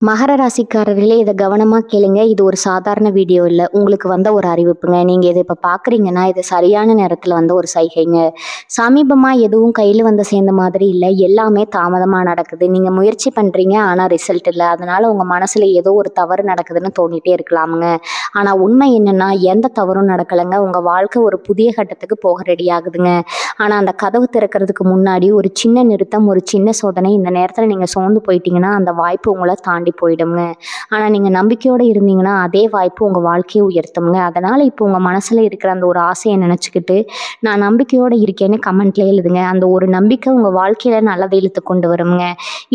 மகர ராசிக்காரர்களே இதை கவனமா கேளுங்க. இது ஒரு சாதாரண வீடியோ இல்ல. உங்களுக்கு வந்த ஒரு அறிவிப்புங்க. நீங்க இதை இப்ப பார்க்குறீங்கன்னா, இது சரியான நேரத்துல வந்த ஒரு சைகைங்க. சமீபமா எதுவும் கையில வந்து சேர்ந்த மாதிரி இல்ல. எல்லாமே தாமதமா நடக்குது. நீங்க முயற்சி பண்றீங்க, ஆனா ரிசல்ட் இல்ல. அதனால உங்க மனசுல ஏதோ ஒரு தவறு நடக்குதுன்னு தோணிட்டே இருக்கலாமுங்க. ஆனா உண்மை என்னன்னா, எந்த தவறும் நடக்கலங்க. உங்க வாழ்க்கை ஒரு புதிய கட்டத்துக்கு போக ரெடி ஆகுதுங்க. ஆனா அந்த கதவு திறக்கிறதுக்கு முன்னாடி ஒரு சின்ன நிறுத்தம், ஒரு சின்ன சோதனை. இந்த நேரத்துல நீங்க சோர்ந்து போயிட்டீங்கன்னா, அந்த வாய்ப்பு உங்கள தாண்டி போயிடுங்க. ஆனா நீங்க நம்பிக்கையோட இருந்தீங்கன்னா, அதே வாய்ப்பு உங்க வாழ்க்கைய உயர்த்தும்ங்க. அதனால இப்போ உங்க மனசுல இருக்கிற அந்த ஒரு ஆசைய நினைச்சுக்கிட்டு, நான் நம்பிக்கையோட இருக்கேன்னு கமெண்ட்ல எழுதுங்க. அந்த ஒரு நம்பிக்கை உங்க வாழ்க்கையில நல்லத இழுத்து கொண்டு வரும்ங்க.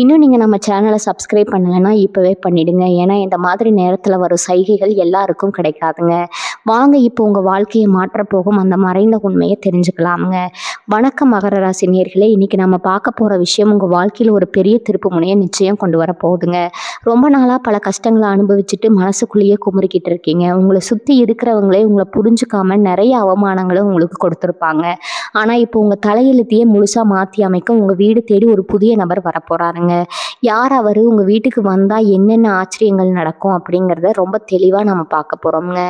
இன்னும் நீங்க நம்ம சேனல சப்ஸ்கிரைப் பண்ணலன்னா, இப்பவே பண்ணிடுங்க. ஏன்னா இந்த மாதிரி நேரத்துல வரும் சைகைகள் எல்லாருக்கும் கிடைக்காதுங்க. வாங்க இப்போ உங்க வாழ்க்கைய மாற்றப் போகும் அந்த மறைந்த உண்மைய தெரிஞ்சுக்கலாம்ங்க. வணக்கம் மகர ராசி நேயர்களே. இன்னைக்கு நம்ம பார்க்க போற விஷயம் உங்க வாழ்க்கையில ஒரு பெரிய திருப்பு முனைய நிச்சயம் கொண்டு வர போகுதுங்க. ரொம்ப நாளா பல கஷ்டங்கள அனுபவிச்சுட்டு மனசுக்குள்ளேயே குமுறிக்கிட்டு இருக்கீங்க. உங்கள சுத்தி இருக்கிறவங்களே உங்கள புரிஞ்சுக்காம நிறைய அவமானங்கள உங்களுக்கு கொடுத்திருப்பாங்க. ஆனா இப்போ உங்க தலையெழுத்தையே முழுசா மாத்தி அமைக்க உங்க வீடு தேடி ஒரு புதிய நபர் வரப்போறாருங்க. யார் அவரு? உங்க வீட்டுக்கு வந்தா என்னென்ன ஆச்சரியங்கள் நடக்கும்? அப்படிங்கிறத ரொம்ப தெளிவா நம்ம பார்க்க போறோம்ங்க.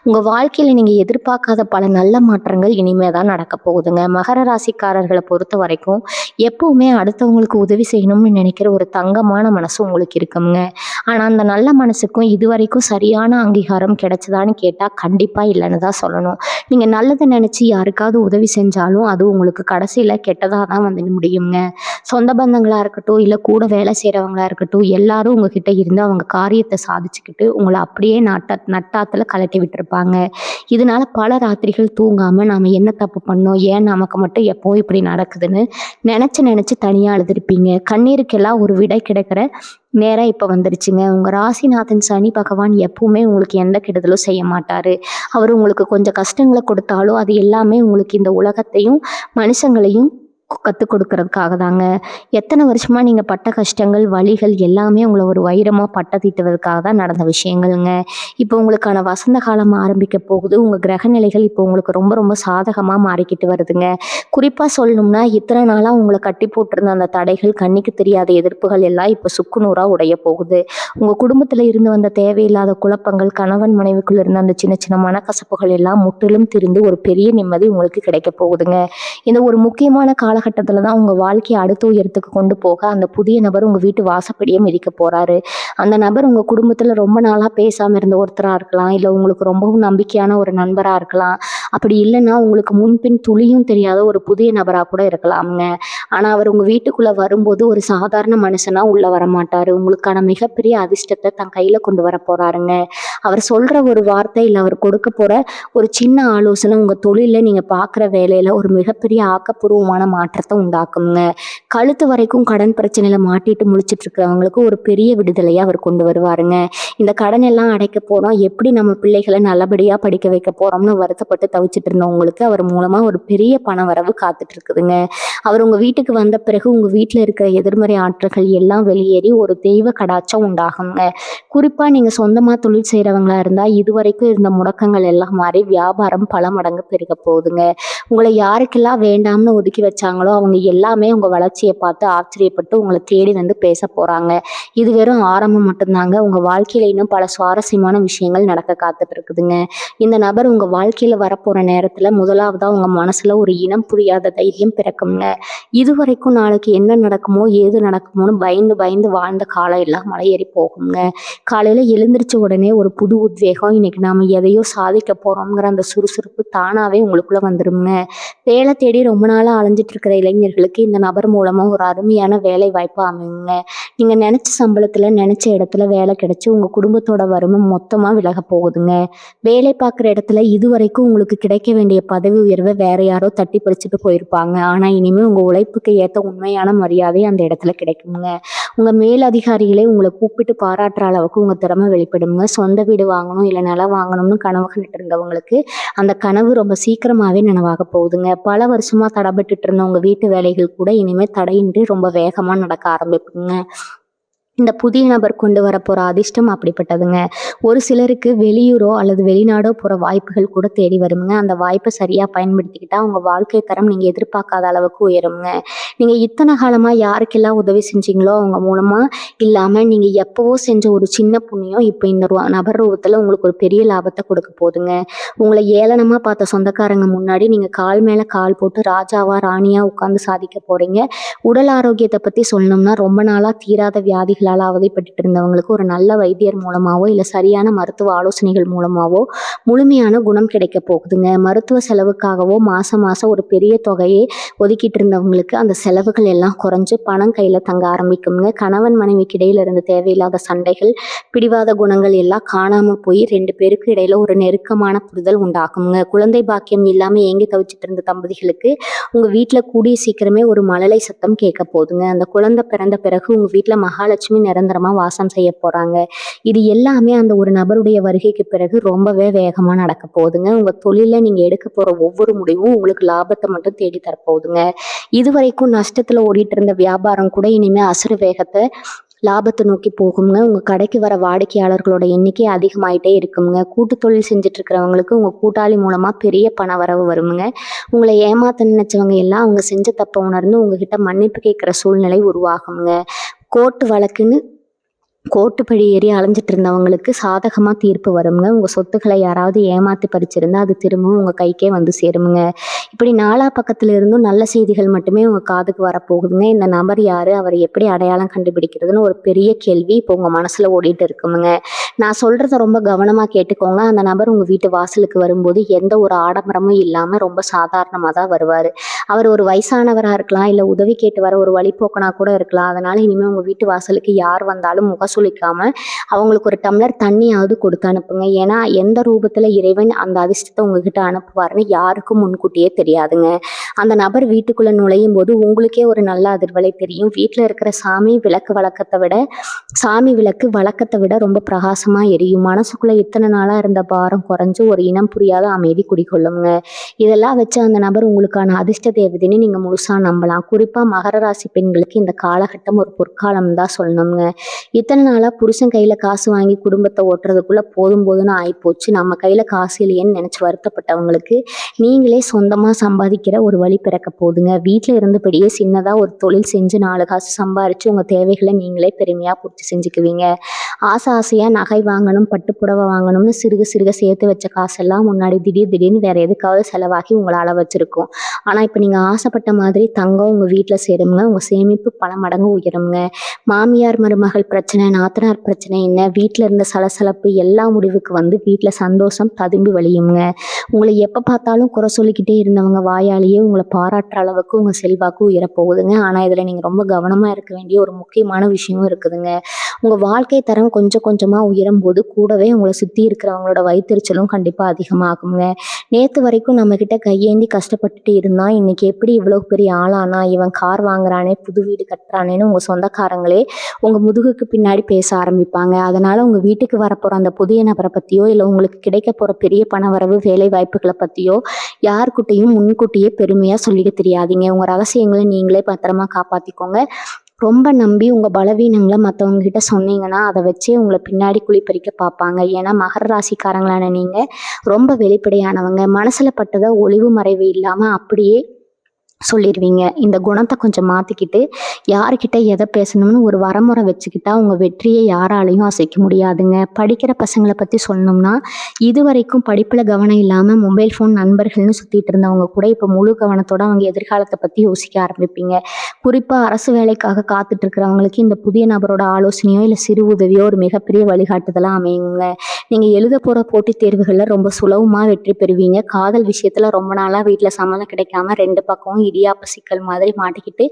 உங்க வாழ்க்கையில நீங்க எதிர்பார்க்காத பல நல்ல மாற்றங்கள் இனிமே தான் நடக்க போகுதுங்க. மகர ராசிக்காரர்களை பொறுத்த வரைக்கும் எப்பவுமே அடுத்தவங்களுக்கு உதவி செய்யணும்னு நினைக்கிற ஒரு தங்கமான மனசு உங்களுக்கு இருக்குங்க. ஆனா அந்த நல்ல மனசுக்கும் இதுவரைக்கும் சரியான அங்கீகாரம் கிடைச்சதான்னு கேட்டா கண்டிப்பா இல்லைன்னு தான் சொல்லணும். நீங்க நல்லதை நினைச்சு யாருக்காவது உதவி செஞ்சாலும் அது உங்களுக்கு கடைசியில கெட்டதா தான் வந்து முடியுங்க. சொந்த பந்தங்களா இருக்கட்டும், இல்ல கூட வேலை செய்யறவங்களா இருக்கட்டும், எல்லாரும் உங்ககிட்ட இருந்து அவங்க காரியத்தை சாதிச்சுக்கிட்டு உங்களை அப்படியே நட்டாத்துல கழட்டி விட்டுருப்பாங்க. இதனால பல ராத்திரிகள் தூங்காம நாம என்ன தப்பு பண்ணோம், ஏன் நமக்கு மட்டும் எப்பவும் இப்படி நடக்குதுன்னு நினைச்சு நினைச்சு தனியா அழுதுருப்பீங்க. கண்ணீருக்கெல்லாம் ஒரு விடை கிடைக்கிற நேரம் இப்ப வந்துருச்சுங்க. உங்க ராசிநாதன் சனி பகவான் எப்பவுமே உங்களுக்கு எந்த கெடுதலும் செய்ய மாட்டாரு. அவர் உங்களுக்கு கொஞ்சம் கஷ்டங்களை கொடுத்தாலும் அது எல்லாமே உங்களுக்கு இந்த உலகத்தையும் மனுஷங்களையும் கத்துக் கொடுக்கறதுக்காக தாங்க. எத்தனை வருஷமா நீங்க பட்ட கஷ்டங்கள், வலிகள் எல்லாமே உங்களை ஒரு வைரமா பட்டத்திட்டுவதற்காக தான் நடந்த விஷயங்கள்ங்க. இப்போ உங்களுக்கான வசந்த காலம் ஆரம்பிக்க போகுது. உங்க கிரக நிலைகள் இப்போ உங்களுக்கு ரொம்ப ரொம்ப சாதகமா மாறிக்கிட்டு வருதுங்க. குறிப்பா சொல்லணும்னா, இத்தனை நாளா உங்கள கட்டி போட்டிருந்த அந்த தடைகள், கண்ணுக்கு தெரியாத எதிர்ப்புகள் எல்லாம் இப்போ சுக்குநூறா உடைய போகுது. உங்க குடும்பத்துல இருந்து வந்த தேவையில்லாத குழப்பங்கள், கணவன் மனைவிக்குள்ள இருந்த அந்த சின்ன சின்ன மனக்கசப்புகள் எல்லாம் முற்றிலும் திரிந்து ஒரு பெரிய நிம்மதி உங்களுக்கு கிடைக்க போகுதுங்க. இந்த ஒரு முக்கியமான காலகட்டத்துல தான் உங்க வாழ்க்கையை அடுத்த உயரத்துக்கு கொண்டு போக அந்த புதிய நபர் உங்க வீட்டு வாசப்படியே மிதிக்க போறாரு. அந்த நபர் உங்க குடும்பத்துல ரொம்ப நாளா பேசாம இருந்த ஒருத்தரா இருக்கலாம், இல்ல உங்களுக்கு ரொம்பவும் நம்பிக்கையான ஒரு நண்பரா இருக்கலாம். அப்படி இல்லைன்னா உங்களுக்கு முன்பின் துளியும் தெரியாத ஒரு புதிய நபரா கூட இருக்கலாம்ங்க. ஆனா அவர் உங்க வீட்டுக்குள்ள வரும்போது ஒரு சாதாரண மனுஷனா உள்ள வரமாட்டாரு. உங்களுக்கான மிகப்பெரிய அதிர்ஷ்டத்தை தன் கையில கொண்டு வர போறாருங்க. அவர் சொல்ற ஒரு வார்த்தை, இல்ல அவர் கொடுக்க போற ஒரு சின்ன ஆலோசனை உங்க தொழில நீங்க பார்க்குற வேலையில ஒரு மிகப்பெரிய ஆக்கப்பூர்வமான மாற்றத்தை உண்டாக்குங்க. கழுத்து வரைக்கும் கடன் பிரச்சனையில மாட்டிட்டு முழிச்சிட்டு இருக்கிறவங்களுக்கு ஒரு பெரிய விடுதலையை அவர் கொண்டு வருவாருங்க. இந்த கடன் எல்லாம் அடைக்க போறோம், எப்படி நம்ம பிள்ளைகளை நல்லபடியா படிக்க வைக்க போறோம்னு வருத்தப்பட்டு தவிச்சிட்டு இருந்தவங்களுக்கு அவர் மூலமா ஒரு பெரிய பண வரவு காத்துட்டு இருக்குதுங்க. அவர் உங்க வீட்டுக்கு வந்த பிறகு உங்க வீட்டுல இருக்கிற எதிர்மறை ஆற்றல்கள் எல்லாம் வெளியேறி ஒரு தெய்வ கடாட்சம் உண்டாகுங்க. குறிப்பா நீங்க சொந்தமா தொழில் செய்யறவங்களா இருந்தா இதுவரைக்கும் இருந்த முடக்கங்கள் எல்லாம் மாறி வியாபாரம் பல மடங்கு பெருக போகுதுங்க. உங்களை யாருக்கெல்லாம் வேண்டாம்னு ஒதுக்கி வச்சாங்களோ அவங்க எல்லாமே உங்க வளர்ச்சியை பார்த்து ஆச்சரியப்பட்டு உங்களை தேடி வந்து பேச போறாங்க. இது வெறும் ஆரம்பம் மட்டும்தாங்க. உங்க வாழ்க்கையில இன்னும் பல சுவாரஸ்யமான விஷயங்கள் நடக்க காத்துட்டு இருக்குதுங்க. இந்த நபர் உங்க வாழ்க்கையில வரப்போற நேரத்துல முதலாவதா உங்க மனசுல ஒரு இனம் புரியாத தைரியம் பிறக்குங்க. இதுவரைக்கும் நாளைக்கு என்ன நடக்குமோ ஏது நடக்குமோன்னு பயந்து பயந்து வாழ்ந்த காலம் எல்லாம் மலையேறி போகுங்க. காலையில எழுந்திரிச்ச உடனே ஒரு புது உத்வேகம், இன்னைக்கு நாம எதையோ சாதிக்க போறோம்ங்கிற அந்த சுறுசுறுப்பு தானாவே உங்களுக்குள்ள வந்துருங்க. வேலை தேடி ரொம்ப நாளா அலைஞ்சிட்டு இருக்கிற இளைஞர்களுக்கு இந்த நபர் மூலமா ஒரு அருமையான வேலை வாய்ப்பு அமையுங்க. நீங்க நினைச்ச சம்பளத்துல நினைச்ச இடத்துல வேலை கிடைச்சு உங்க குடும்பத்தோட வறுமை மொத்தமா விலக போகுதுங்க. வேலை பார்க்குற இடத்துல இதுவரைக்கும் உங்களுக்கு கிடைக்க வேண்டிய பதவி உயர்வை வேற யாரோ தட்டி பறிச்சுட்டு போயிருப்பாங்க. ஆனா இனிமே உங்க உழைப்புக்கு ஏத்த உண்மையான மரியாதை அந்த இடத்துல கிடைக்குங்க. உங்க மேல் அதிகாரிகளே உங்களை கூப்பிட்டு பாராட்டுற அளவுக்கு உங்க திறமை வெளிப்படுங்க. சொந்த வீடு வாங்கணும், இல்ல நிலம் வாங்கணும்னு கனவு கண்டுட்டு இருந்தவங்களுக்கு அந்த கனவு ரொம்ப சீக்கிரமாவே நனவாக போகுதுங்க. பல வருஷமா தடைபட்டுட்டு இருந்த உங்க வீட்டு வேலைகள் கூட இனிமே தடையின்றி ரொம்ப வேகமா நடக்க ஆரம்பிக்குங்க. இந்த புதிய நபர் கொண்டு வரப்போற அதிர்ஷ்டம் அப்படிப்பட்டதுங்க. ஒரு சிலருக்கு வெளியூரோ அல்லது வெளிநாடோ போற வாய்ப்புகள் கூட தேடி வருமுங்க. அந்த வாய்ப்பை சரியா பயன்படுத்திக்கிட்டா உங்க வாழ்க்கை தரம் நீங்க எதிர்பார்க்காத அளவுக்கு உயருங்க. நீங்க இத்தனை காலமா யாருக்கெல்லாம் உதவி செஞ்சீங்களோ அவங்க மூலமா இல்லாம நீங்க எப்பவோ செஞ்ச ஒரு சின்ன புண்ணியம் இப்ப இந்த நபர் ரூபத்துல உங்களுக்கு ஒரு பெரிய லாபத்தை கொடுக்க போகுதுங்க. உங்களை ஏளனமா பார்த்த சொந்தக்காரங்க முன்னாடி நீங்க கால் மேல கால் போட்டு ராஜாவா ராணியா உட்கார்ந்து சாதிக்க போறீங்க. உடல் ஆரோக்கியத்தை பத்தி சொல்லணும்னா ரொம்ப நாளா தீராத வியாதிகளால் அவதிப்பட்டு இருந்தவங்களுக்கு ஒரு நல்ல வைத்தியர் மூலமாவோ இல்ல சரியான மருத்துவ ஆலோசனைகள் மூலமாவோ முழுமையான குணம் கிடைக்க போகுதுங்க. மருத்துவ செலவுக்காகவோ மாசம் மாசம் ஒரு பெரிய தொகையை ஒதுக்கிட்டு இருந்தவங்களுக்கு அந்த செலவுகள் எல்லாம் குறைஞ்சு பணம் கையில தங்க ஆரம்பிக்குங்க. கணவன் மனைவிக்கு இடையில இருந்த தேவையில்லாத சண்டைகள், பிடிவாத குணங்கள் எல்லாம் காணாம போய் 2 பேருக்கு இடையில ஒரு நெருக்கமான புரிதல் உண்டாகுங்க. குழந்தை பாக்கியம் இல்லாம ஏங்கி தவிச்சிட்டு இருந்த தம்பதிகளுக்கு உங்க வீட்டுல கூடிய சீக்கிரமே ஒரு மழலை சத்தம் கேட்க போகுதுங்க. அந்த குழந்தை பிறந்த பிறகு உங்க வீட்டுல மகாலட்சுமி நிரந்தரமா வாசம் செய்ய போறாங்க. இது எல்லாமே அந்த ஒரு நபருடைய வருகைக்கு பிறகு ரொம்பவே வேகமா நடக்க போகுதுங்க. உங்க தொழில நீங்க எடுக்க போற ஒவ்வொரு முடிவும் உங்களுக்கு லாபத்தை மட்டும் தேடி தரப்போகுதுங்க. இதுவரைக்கும் நஷ்டத்துல ஓடிட்டு இருந்த வியாபாரம் கூட இனிமே அசுர வேகத்தை லாபத்தை நோக்கி போகுங்க. உங்க கடைக்கு வர வாடிக்கையாளர்களோட எண்ணிக்கை அதிகமாயிட்டே இருக்குங்க. கூட்டு தொழில் செஞ்சுட்டு இருக்கிறவங்களுக்கு உங்க கூட்டாளி மூலமா பெரிய பண வரவு வருமுங்க. உங்களை ஏமாத்த நினைச்சவங்க எல்லாம் அவங்க செஞ்ச தப்ப உணர்ந்து உங்ககிட்ட மன்னிப்பு கேட்கிற சூழ்நிலை உருவாகுங்க. கோர்ட்டு வழக்குன்னு கோர்ட்டு ஏறி அலைஞ்சிட்டு இருந்தவங்களுக்கு சாதகமா தீர்ப்பு வருங்க. உங்க சொத்துக்களை யாராவது ஏமாத்தி பறிச்சிருந்தா அது திரும்பவும் உங்க கைக்கே வந்து சேருமுங்க. இப்படி நாலா பக்கத்துல இருந்தும் நல்ல செய்திகள் மட்டுமே உங்க காதுக்கு வரப்போகுதுங்க. இந்த நபர் யாரு, அவரை எப்படி அடையாளம் கண்டுபிடிக்கிறதுன்னு ஒரு பெரிய கேள்வி இப்போ உங்க மனசுல ஓடிட்டு இருக்குமுங்க. நான் சொல்றத ரொம்ப கவனமா கேட்டுக்கோங்க. அந்த நபர் உங்க வீட்டு வாசலுக்கு வரும்போது எந்த ஒரு ஆடம்பரமும் இல்லாம ரொம்ப சாதாரணமா தான் வருவாரு. அவர் ஒரு வயசானவரா இருக்கலாம், இல்ல உதவி கேட்டு வர ஒரு வழிபோக்கனா கூட இருக்கலாம். அதனால இனிமே உங்க வீட்டு வாசலுக்கு யார் வந்தாலும் முகசுளிக்காம அவங்களுக்கு ஒரு டம்ளர் தண்ணியாவது கொடுத்து அனுப்புங்க. ஏன்னா எந்த ரூபத்துல இறைவன் அந்த அதிர்ஷ்டத்தை உங்ககிட்ட அனுப்புவாருன்னு யாருக்கும் முன்கூட்டியே தெரியாதுங்க. அந்த நபர் வீட்டுக்குள்ள நுழையும் போது உங்களுக்கே ஒரு நல்ல அதிர்வலை தெரியும். வீட்டுல இருக்கிற சாமி விளக்கு வழக்கத்தை விட ரொம்ப பிரகாசமா எரியும். மனசுக்குள்ள இத்தனை நாளா இருந்த பாரம் குறைஞ்சு ஒரு இனம் புரியாத அமைதி குடிக்கொள்ளுங்க. இதெல்லாம் வச்சு அந்த நபர் உங்களுக்கான அதிர்ஷ்ட தேவதைன்னு நீங்க முழுசா நம்பலாம். குறிப்பா மகர ராசி பெண்களுக்கு இந்த காலகட்டம் ஒரு பொற்காலம் தான் சொல்லணுங்க. இத்தனை நாளா புருஷன் கையில காசு வாங்கி குடும்பத்தை ஓட்டுறதுக்குள்ள போதும் போதுன்னு ஆயிப்போச்சு, நம்ம கையில காசு இல்லையேன்னு நினைச்சு வருத்தப்பட்டவங்களுக்கு நீங்களே சொந்தமா சம்பாதிக்கிற ஒரு வழி பிறக்க போகுதுங்க. வீட்டுல இருந்தபடியே சின்னதா ஒரு தொழில் செஞ்சு 4 காசு சம்பாரிச்சு உங்க தேவைகளை நீங்களே பெருமையா பூர்த்தி செஞ்சுக்குவீங்க. ஆசையா நகை வாங்கணும், பட்டுப்புடவை வாங்கணும்னு சிறுக சிறுக சேர்த்து வச்ச காசெல்லாம் முன்னாடி திடீர்னு வேற எதுக்காவது செலவாகி உங்களை அள வச்சிருக்கும். ஆனா இப்ப நீங்க ஆசைப்பட்ட மாதிரி தங்கம் உங்க வீட்டுல சேருங்க. உங்க சேமிப்பு பல மடங்கு உயருங்க. மாமியார் மருமகள் பிரச்சனை, நாத்தனார் பிரச்சனை என்ன, வீட்டுல இருந்த சலசலப்பு எல்லா முடிவுக்கு வந்து வீட்டுல சந்தோஷம் ததும்பி வழியுங்க. உங்களை எப்ப பார்த்தாலும் குறை சொல்லிக்கிட்டே இருந்தவங்க வாயாலேயே உங்களை பாராட்டுற அளவுக்கு உங்க செல்வாக்கு உயரப்போகுதுங்க. ஆனா இதுல நீங்க ரொம்ப கவனமா இருக்க வேண்டிய ஒரு முக்கியமான விஷயமும் இருக்குதுங்க. உங்க வாழ்க்கை தரம் கொஞ்சம் கொஞ்சமா உயரும் போது கூடவே உங்களை சுத்தி இருக்கிறவங்களோட வயிற்றுச்சலும் கண்டிப்பா அதிகமாகுங்க. நேத்து வரைக்கும் நம்ம கிட்ட கையேந்தி கஷ்டப்பட்டுட்டு இருந்தா இன்னைக்கு எப்படி இவ்வளவு பெரிய ஆளானா, இவன் கார் வாங்குறானே, புது வீடு கட்டுறானேன்னு உங்க சொந்தக்காரங்களே உங்க முதுகுக்கு பின்னாடி பேச ஆரம்பிப்பாங்க. அதனால உங்க வீட்டுக்கு வரப்போற அந்த புதிய நபரை பத்தியோ இல்ல உங்களுக்கு கிடைக்க போற பெரிய பணவரவு, வேலை வாய்ப்புகளை பத்தியோ யாருக்கிட்டையும் முன்கூட்டியே பெருமையா சொல்லிக்க தெரியாதீங்க. உங்க ரகசியங்களை நீங்களே பத்திரமா காப்பாத்திக்கோங்க. ரொம்ப நம்பி உங்க பலவீனங்களை மற்றவங்க கிட்ட சொன்னீங்கன்னா அதை வச்சே உங்களை பின்னாடி குழிப்பறிக்க பார்ப்பாங்க. ஏன்னா மகர ராசிக்காரங்களான நீங்க ரொம்ப வெளிப்படையானவங்க. மனசுல பட்டதை ஒளிவு மறைவு இல்லாம அப்படியே சொல்லிடுவீங்க. இந்த குணத்தை கொஞ்சம் மாத்திக்கிட்டு யாருக்கிட்ட எதை பேசணும்னு ஒரு வரமுறை வச்சுக்கிட்டா உங்க வெற்றியை யாராலையும் அசைக்க முடியாதுங்க. படிக்கிற பசங்களை பத்தி சொல்லணும்னா இது வரைக்கும் படிப்புல கவனம் இல்லாம மொபைல் ஃபோன் நண்பர்கள்னு சுத்திட்டு இருந்தவங்க கூட இப்ப முழு கவனத்தோட அவங்க எதிர்காலத்தை பத்தி யோசிக்க ஆரம்பிப்பீங்க. குறிப்பா அரசு வேலைக்காக காத்துட்டு இருக்கிறவங்களுக்கு இந்த புதிய நபரோட ஆலோசனையோ இல்ல சிறு உதவியோ ஒரு மிகப்பெரிய வழிகாட்டுதலா அமையுங்க. நீங்க எழுத போற போட்டித் தேர்வுகள்ல ரொம்ப சுலபமா வெற்றி பெறுவீங்க. காதல் விஷயத்துல ரொம்ப நாளா வீட்டுல சம்மதம் கிடைக்காம 2 பக்கமும் இடியாப்ப சிக்கல் மாதிரி மாட்டிக்கிட்டு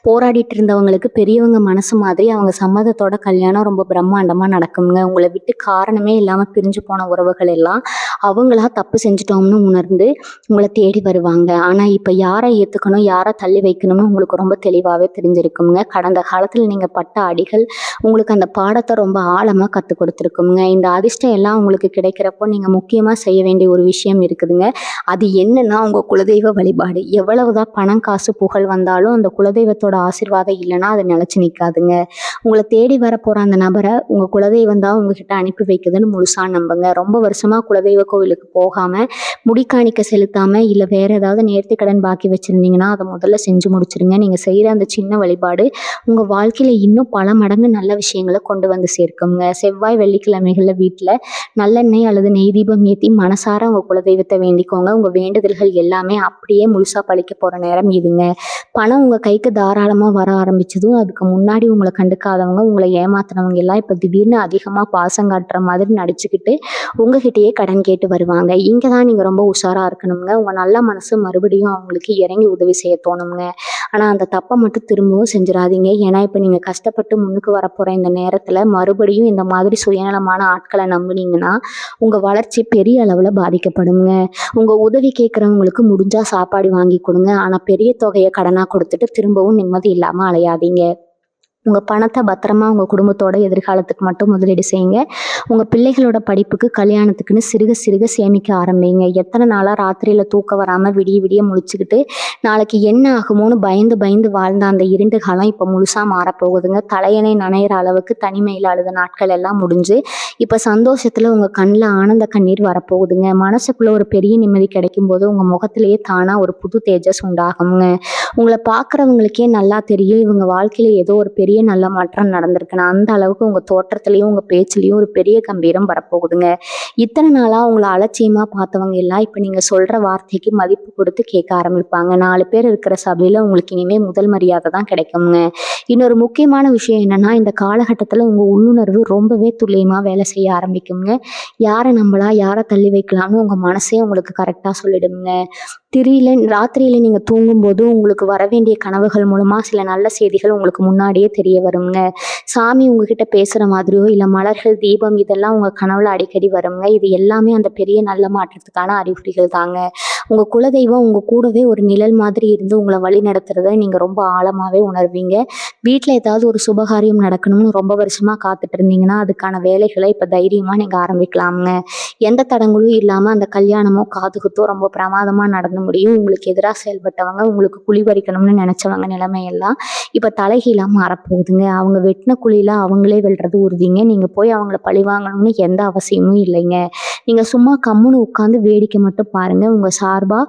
போராடிட்டு இருந்தவங்களுக்கு பெரியவங்க மனசு மாதிரி அவங்க சம்மதத்தோட கல்யாணம் ரொம்ப பிரம்மாண்டமா நடக்குங்க. உங்களை விட்டு காரணமே இல்லாம பிரிஞ்சு போன உறவுகள் எல்லாம் அவங்களா தப்பு செஞ்சுட்டோம்னு உணர்ந்து உங்கள தேடி வருவாங்க. ஆனா இப்ப யார ஏத்துக்கணும், யார தள்ளி வைக்கணும்னு உங்களுக்கு ரொம்ப தெளிவாவே தெரிஞ்சிருக்குங்க. கடந்த காலத்துல நீங்க பட்ட அடிகள் உங்களுக்கு அந்த பாடத்த ரொம்ப ஆழமா கத்துக் கொடுத்துருக்குங்க. இந்த அதிர்ஷ்டம் எல்லாம் உங்களுக்கு கிடைக்கிறப்போ நீங்க முக்கியமா செய்ய வேண்டிய ஒரு விஷயம் இருக்குதுங்க. அது என்னன்னா, உங்க குலதெய்வ வழிபாடு. எவ்வளவுதான் பணம், காசு, புகழ் வந்தாலும் அந்த குலதெய்வத்தோட ஆசீர்வாதம் இல்லைன்னா அது நிலைச்சு நிக்காதுங்க. உங்கள தேடி வரப்போற அந்த நபர உங்க குலதெய்வம் தான் உங்ககிட்ட அனுப்பி வைக்குதுன்னு முழுசா நம்புங்க. ரொம்ப வருஷமா குலதெய்வ கோவிலுக்கு போகாம, முடிக்காணிக்க செலுத்தாம, இல்ல வேற ஏதாவது நேர்த்திக்கடன் பாக்கி வச்சிருந்தீங்கன்னா அத முதல்ல செஞ்சு முடிச்சிருங்க. நீங்க செய்யற அந்த சின்ன வழிபாடு உங்க வாழ்க்கையில இன்னும் பல மடங்கு நல்ல விஷயங்கள கொண்டு வந்து சேர்க்குங்க. செவ்வாய், வெள்ளிக்கிழமைகள்ல வீட்ல நல்லெண்ணெய் அல்லது நெய் தீபம் ஏத்தி மனசார உங்க குலதெய்வத்த வேண்டிக்கோங்க. உங்க வேண்டுதல்கள் எல்லாமே அப்படியே முழுசா பலிக்க போற நேரம் இதுங்க. பணம் உங்க கைக்கு தாராளமா வர ஆரம்பிச்சதும், அதுக்கு முன்னாடி உங்கள கண்டுக்காதவங்க, உங்கள ஏமாத்துனவங்க எல்லாம் இப்ப திடீர்னு அதிகமா பாசம் காட்டுற மாதிரி நடிச்சுக்கிட்டு உங்ககிட்டயே கடன் கேட்டு வருவாங்க. இங்க தான் நீங்க ரொம்ப உஷாரா இருக்கணுங்க. உங்க நல்ல மனசு மறுபடியும் அவங்களுக்கு இறங்கி உதவி செய்ய தோணுங்க. ஆனா அந்த தப்ப மட்டும் திரும்பவும் செஞ்சுறாதீங்க. ஏன்னா இப்ப நீங்க கஷ்டப்பட்டு முன்னுக்கு வரப்போற இந்த நேரத்துல மறுபடியும் இந்த மாதிரி சுயநலமான ஆட்கள நம்புனீங்கன்னா, உங்க வளர்ச்சி பெரிய அளவுல பாதிக்கப்படுங்க. உங்க உதவி கேட்கிறவங்களுக்கு முடிஞ்சா சாப்பாடு வாங்கி கொடுங்க. ஆனா பெரிய தொகைய கடனா கொடுத்துட்டு திரும்பவும் நிம்மதி இல்லாம அலையாதீங்க. உங்க பணத்த பத்திரமா உங்க குடும்பத்தோட எதிர்காலத்துக்கு மட்டும் முதலீடு செய்யுங்க. உங்க பிள்ளைகளோட படிப்புக்கு, கல்யாணத்துக்குன்னு சிறுக சிறுக சேமிக்க ஆரம்பிங்க. எத்தன நாளா ராத்திரியில தூக்கம் வராம விடிய விடிய முழிச்சுக்கிட்டு, நாளைக்கு என்ன ஆகுமோன்னு பயந்து பயந்து வாழ்ந்த அந்த இருண்ட காலம் இப்ப முழுசா மாறப்போகுதுங்க. தலையணை நனையிற அளவுக்கு தனிமையில அழுத நாட்கள் எல்லாம் முடிஞ்சு, இப்ப சந்தோஷத்துல உங்க கண்ல ஆனந்த கண்ணீர் வரப்போகுதுங்க. மனசுக்குள்ள ஒரு பெரிய நிம்மதி கிடைக்கும்போது உங்க முகத்திலேயே தானா ஒரு புது தேஜஸ் உண்டாகுங்க. உங்கள பார்க்குறவங்களுக்கே நல்லா தெரியும், இவங்க வாழ்க்கையில ஏதோ ஒரு பெரிய நல்ல மாற்றம் நடந்திருக்குன்னு. அந்த அளவுக்கு உங்க தோற்றத்திலயும், உங்க பேச்சுலயும் ஒரு பெரிய கம்பீரம் வரப்போகுதுங்க. இத்தனை நாளா உங்கள அலட்சியமா பார்த்தவங்க எல்லாம் இப்ப நீங்க சொல்ற வார்த்தைக்கு மதிப்பு கொடுத்து கேட்க ஆரம்பிப்பாங்க. 4 பேர் இருக்கிற சபையில உங்களுக்கு இனிமே முதல் மரியாதை தான் கிடைக்குங்க. இன்னொரு முக்கியமான விஷயம் என்னன்னா, இந்த காலகட்டத்துல உங்க உள்ளுணர்வு ரொம்பவே துல்லியமா வேலை செய்ய ஆரம்பிக்குங்க. யார நம்பலாம், யார தள்ளி வைக்கலாம்னு உங்க மனசே உங்களுக்கு கரெக்டா சொல்லிடுங்க. ராத்திரியில நீங்க தூங்கும்போது உங்களுக்கு வரவேண்டிய கனவுகள் மூலமா சில நல்ல செய்திகள் உங்களுக்கு முன்னாடியே தெரிய வருங்க. சாமி உங்ககிட்ட பேசுற மாதிரியோ, இல்ல மலர்கள், தீபம் இதெல்லாம் உங்க கனவுல அடிக்கடி வருங்க. இது எல்லாமே அந்த பெரிய நல்ல மாற்றத்துக்கான அறிகுறிகள் தாங்க. உங்க குலதெய்வம் உங்க கூடவே ஒரு நிழல் மாதிரி இருந்து உங்கள வழி நடத்துறத நீங்க ரொம்ப ஆழமாவே உணர்வீங்க. வீட்ல ஏதாவது ஒரு சுபகாரியம் நடக்கணும்னு ரொம்ப வருஷமா காத்துட்டு இருந்தீங்கன்னா, அதுக்கான வேலைகளை இப்ப தைரியமா நீங்க ஆரம்பிக்கலாம்ங்க. எந்த தடங்களும் இல்லாம அந்த கல்யாணமோ, காதுகுத்தோ ரொம்ப பிரமாதமா நடந்து முடியும். உங்களுக்கு எதிரா செயல்பட்டவங்க, உங்களுக்கு குழி பறிக்கணும்னு நினைச்சவங்க நிலைமையெல்லாம் இப்ப தலைகீழா மாறப்போகுதுங்க. அவங்க வெட்டின குழியில அவங்களே விழுறது உறுதிங்க. நீங்க போய் அவங்கள பழிவாங்கணும்னு எந்த அவசியமும் இல்லைங்க. நீங்க சும்மா கம்முனு உட்காந்து வேடிக்கை மட்டும் பாருங்க. உங்க சார்பா